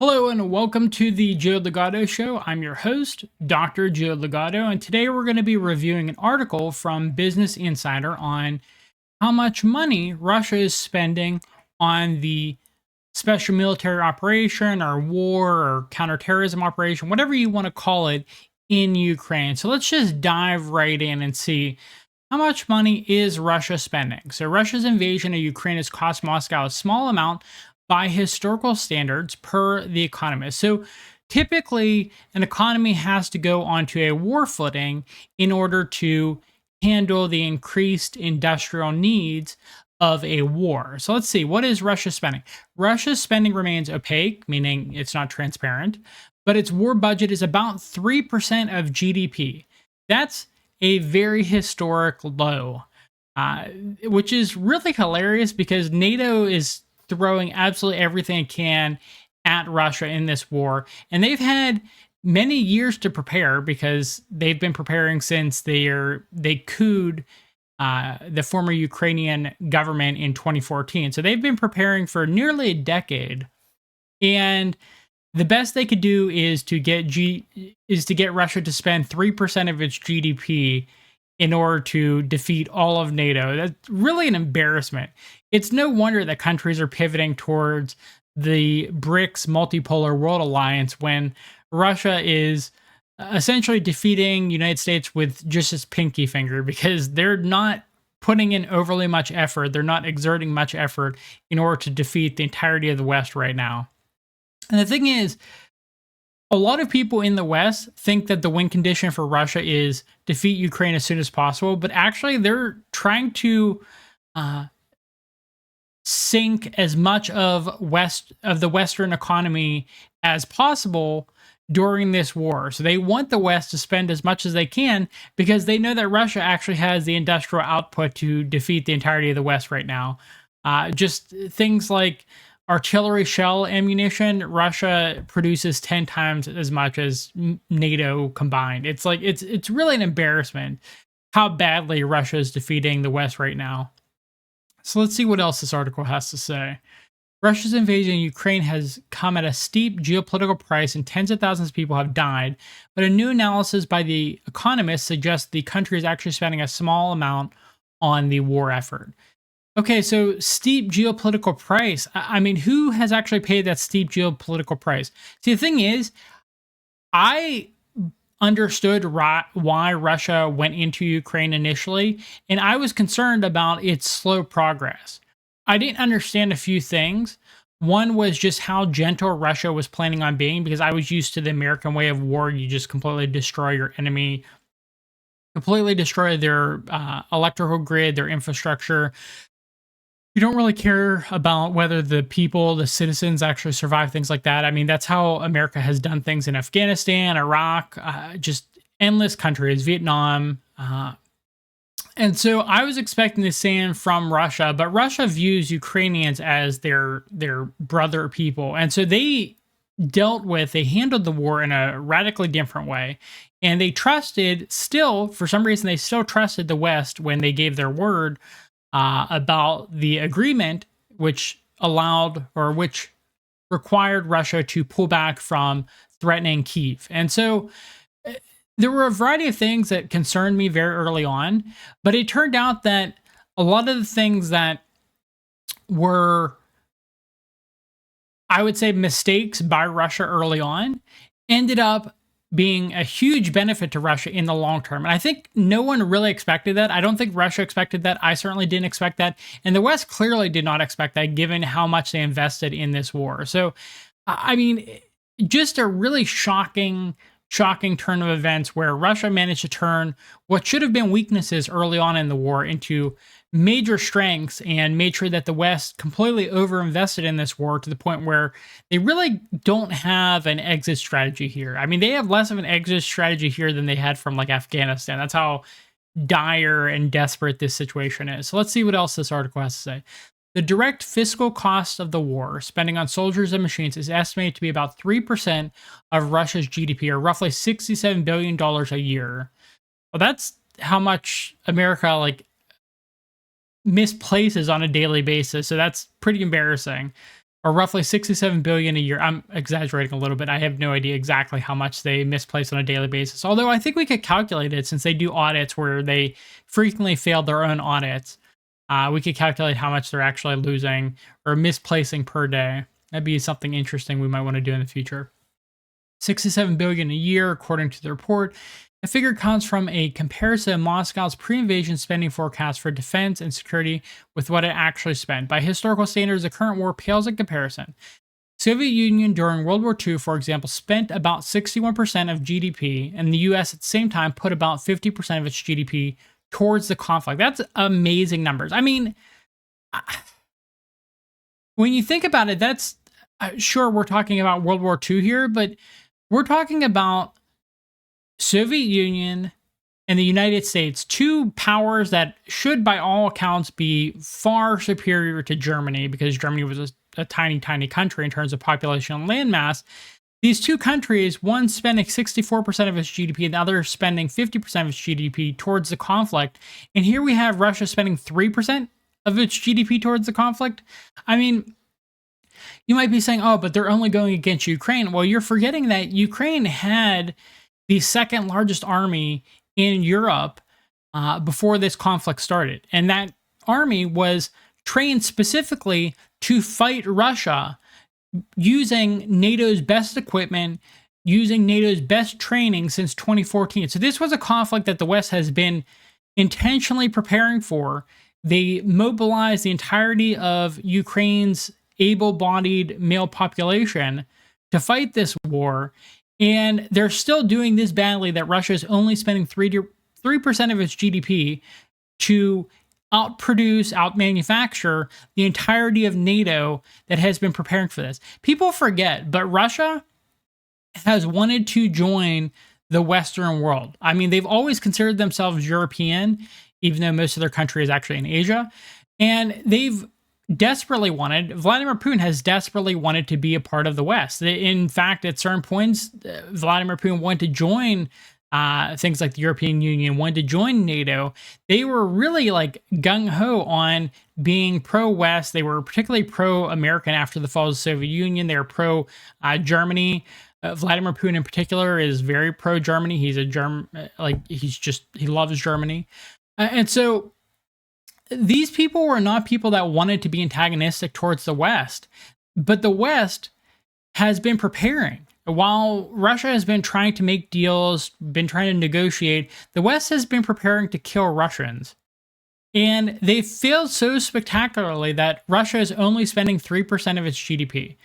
Hello and welcome to the Joe Ligato Show. I'm your host, Dr. Joe Ligato, and today we're going to be reviewing an article from Business Insider on how much money Russia is spending on the special military operation or war or counterterrorism operation, whatever you want to call it, in Ukraine. So let's just dive right in and see how much money is Russia spending. So Russia's invasion of Ukraine has cost Moscow a small amount by historical standards per The Economist. So typically, an economy has to go onto a war footing in order to handle the increased industrial needs of a war. So let's see, what is Russia spending? Russia's spending remains opaque, meaning it's not transparent, but its war budget is about 3% of GDP. That's a very historic low, which is really hilarious because NATO is throwing absolutely everything it can at Russia in this war. And they've had many years to prepare because they've been preparing since they couped the former Ukrainian government in 2014. So they've been preparing for nearly a decade. And the best they could do is to get Russia to spend 3% of its GDP in order to defeat all of NATO. That's really an embarrassment. It's no wonder that countries are pivoting towards the BRICS multipolar world alliance when Russia is essentially defeating the United States with just its pinky finger because they're not putting in overly much effort. They're not exerting much effort in order to defeat the entirety of the West right now. And the thing is, a lot of people in the West think that the win condition for Russia is defeat Ukraine as soon as possible, but actually they're trying to sink as much of the Western economy as possible during this war. So they want the West to spend as much as they can because they know that Russia actually has the industrial output to defeat the entirety of the West right now. Just things like artillery shell ammunition, Russia produces 10 times as much as NATO combined. It's like it's really an embarrassment how badly Russia is defeating the West right now. So let's see what else this article has to say. Russia's invasion of Ukraine has come at a steep geopolitical price and tens of thousands of people have died, but a new analysis by The Economist suggests the country is actually spending a small amount on the war effort. Okay, so steep geopolitical price. I mean, who has actually paid that steep geopolitical price? See, the thing is, I understood why Russia went into Ukraine initially, and I was concerned about its slow progress. I didn't understand a few things. One was just how gentle Russia was planning on being, because I was used to the American way of war. You just completely destroy your enemy, completely destroy their electrical grid, their infrastructure. You don't really care about whether the people, the citizens actually survive, things like that. I mean, that's how America has done things in Afghanistan, Iraq, just endless countries, Vietnam. And so I was expecting the same from Russia, but Russia views Ukrainians as their brother people. And so they handled the war in a radically different way. And they for some reason, they still trusted the West when they gave their word about the agreement, which required Russia to pull back from threatening Kyiv. And so there were a variety of things that concerned me very early on, but it turned out that a lot of the things that were, I would say, mistakes by Russia early on ended up being a huge benefit to Russia in the long term. And I think no one really expected that. I don't think Russia expected that. I certainly didn't expect that. And the West clearly did not expect that, given how much they invested in this war. So, I mean, just a really shocking turn of events where Russia managed to turn what should have been weaknesses early on in the war into major strengths and made sure that the West completely overinvested in this war to the point where they really don't have an exit strategy here. I mean, they have less of an exit strategy here than they had from like Afghanistan. That's how dire and desperate this situation is. So let's see what else this article has to say. The direct fiscal cost of the war, spending on soldiers and machines, is estimated to be about 3% of Russia's GDP, or roughly $67 billion a year. Well, that's how much America misplaces on a daily basis. So that's pretty embarrassing. or roughly 67 billion a year. I'm exaggerating a little bit. I have no idea exactly how much they misplace on a daily basis. Although I think we could calculate it since they do audits where they frequently fail their own audits. We could calculate how much they're actually losing or misplacing per day. That'd be something interesting we might want to do in the future. 67 billion a year, according to the report. The figure comes from a comparison of Moscow's pre-invasion spending forecast for defense and security with what it actually spent. By historical standards, the current war pales in comparison. Soviet Union during World War II, for example, spent about 61% of GDP, and the US at the same time put about 50% of its GDP towards the conflict. That's amazing numbers. I mean, when you think about it, that's sure we're talking about World War II here, but we're talking about Soviet Union and the United States, two powers that should, by all accounts, be far superior to Germany because Germany was a tiny, tiny country in terms of population and landmass. These two countries, one spending 64% of its GDP and the other spending 50% of its GDP towards the conflict. And here we have Russia spending 3% of its GDP towards the conflict. I mean, you might be saying, oh, but they're only going against Ukraine. Well, you're forgetting that Ukraine had the second largest army in Europe before this conflict started. And that army was trained specifically to fight Russia using NATO's best equipment, using NATO's best training since 2014. So this was a conflict that the West has been intentionally preparing for. They mobilized the entirety of Ukraine's able-bodied male population to fight this war. And they're still doing this badly that Russia is only spending 3% of its GDP to outproduce, outmanufacture the entirety of NATO that has been preparing for this. People forget, but Russia has wanted to join the Western world. I mean, they've always considered themselves European, even though most of their country is actually in Asia. And they've Vladimir Putin has desperately wanted to be a part of the West. In fact, at certain points, Vladimir Putin wanted to join things like the European Union, wanted to join NATO. They were really like gung-ho on being pro-West. They were particularly pro-American after the fall of the Soviet Union. They were pro-Germany. Vladimir Putin in particular is very pro-Germany. He's a German, he loves Germany. And so these people were not people that wanted to be antagonistic towards the West, but the West has been preparing. While Russia has been trying to make deals, been trying to negotiate, the West has been preparing to kill Russians. And they failed so spectacularly that Russia is only spending 3% of its GDP.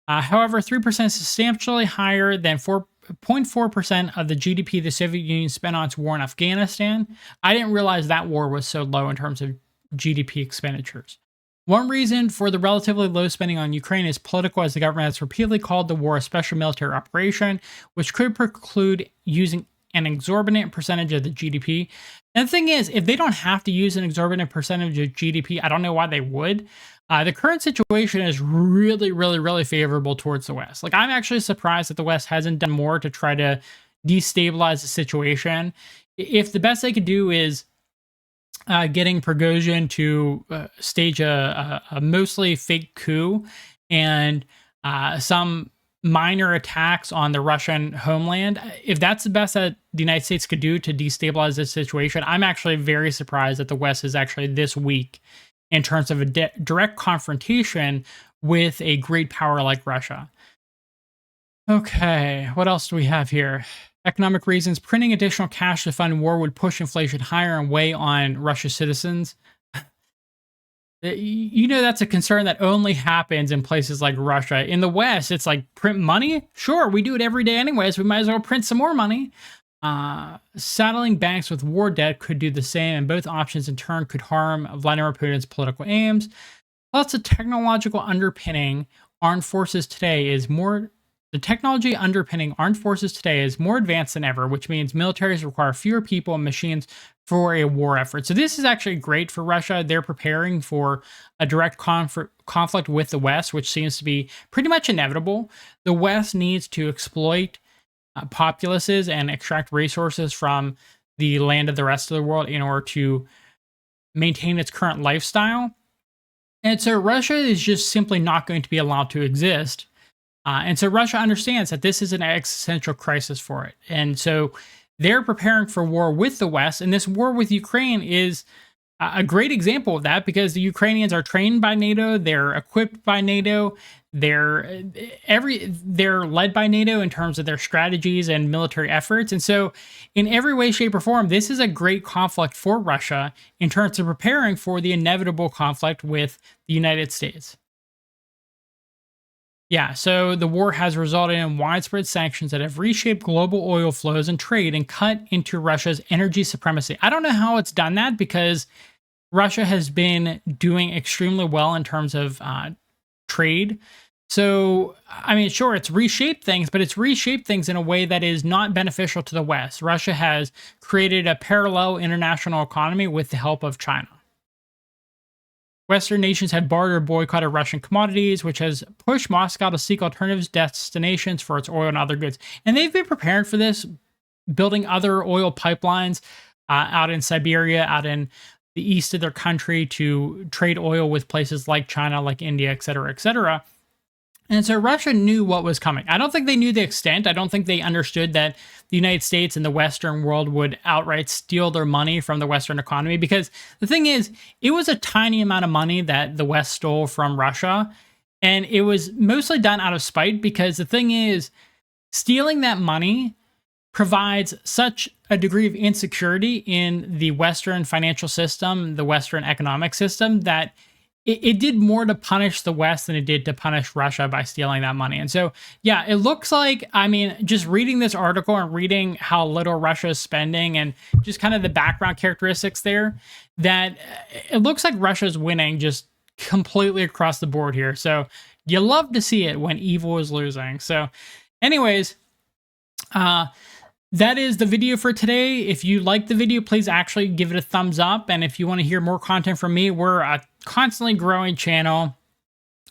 However, 3% is substantially higher than 0.4% of the GDP the Soviet Union spent on its war in Afghanistan. I didn't realize that war was so low in terms of GDP expenditures. One reason for the relatively low spending on Ukraine is political, as the government has repeatedly called the war a special military operation, which could preclude using an exorbitant percentage of the GDP. And the thing is, if they don't have to use an exorbitant percentage of GDP, I don't know why they would. The current situation is really, really, really favorable towards the West. Like, I'm actually surprised that the West hasn't done more to try to destabilize the situation. If the best they could do is getting Prigozhin to stage a mostly fake coup and some minor attacks on the Russian homeland, if that's the best that the United States could do to destabilize this situation, I'm actually very surprised that the West is actually this weak in terms of a direct confrontation with a great power like Russia. Okay, what else do we have here? Economic reasons. Printing additional cash to fund war would push inflation higher and weigh on Russia's citizens. You know, that's a concern that only happens in places like Russia. In the West, it's like, print money? Sure, we do it every day anyways. We might as well print some more money. Saddling banks with war debt could do the same, and both options in turn could harm Vladimir Putin's political aims. Plus, the technological underpinning armed forces today is more... The technology underpinning armed forces today is more advanced than ever, which means militaries require fewer people and machines for a war effort. So this is actually great for Russia. They're preparing for a direct conflict with the West, which seems to be pretty much inevitable. The West needs to exploit populaces and extract resources from the land of the rest of the world in order to maintain its current lifestyle. And so Russia is just simply not going to be allowed to exist. And so Russia understands that this is an existential crisis for it. And so they're preparing for war with the West. And this war with Ukraine is a great example of that because the Ukrainians are trained by NATO, they're equipped by NATO, they're led by NATO in terms of their strategies and military efforts. And so in every way, shape, or form, this is a great conflict for Russia in terms of preparing for the inevitable conflict with the United States. Yeah, so the war has resulted in widespread sanctions that have reshaped global oil flows and trade and cut into Russia's energy supremacy. I don't know how it's done that because Russia has been doing extremely well in terms of trade. So, I mean, sure, it's reshaped things, but it's reshaped things in a way that is not beneficial to the West. Russia has created a parallel international economy with the help of China. Western nations have bartered or boycotted Russian commodities, which has pushed Moscow to seek alternative destinations for its oil and other goods. And they've been preparing for this, building other oil pipelines out in Siberia, out in the east of their country to trade oil with places like China, like India, et cetera, et cetera. And so Russia knew what was coming. I don't think they knew the extent. I don't think they understood that the United States and the Western world would outright steal their money from the Western economy. Because the thing is, it was a tiny amount of money that the West stole from Russia. And it was mostly done out of spite because the thing is, stealing that money provides such a degree of insecurity in the Western financial system, the Western economic system, that it did more to punish the West than it did to punish Russia by stealing that money. And so, yeah, it looks like, I mean, just reading this article and reading how little Russia is spending and just kind of the background characteristics there, that it looks like Russia's winning just completely across the board here. So you love to see it when evil is losing. So anyways, that is the video for today. If you like the video, please actually give it a thumbs up. And if you want to hear more content from me, we're a constantly growing channel.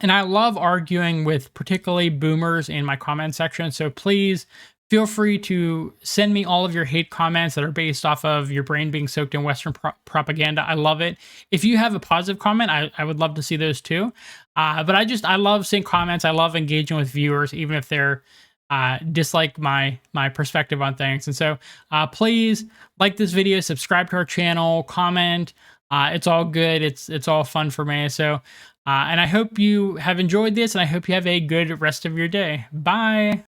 And I love arguing with particularly boomers in my comment section. So please feel free to send me all of your hate comments that are based off of your brain being soaked in Western propaganda. I love it. If you have a positive comment, I would love to see those too. But I love seeing comments. I love engaging with viewers, even if they're dislike my perspective on things. And so please like this video, subscribe to our channel, comment. It's all good. It's all fun for me. So and I hope you have enjoyed this, and I hope you have a good rest of your day. Bye.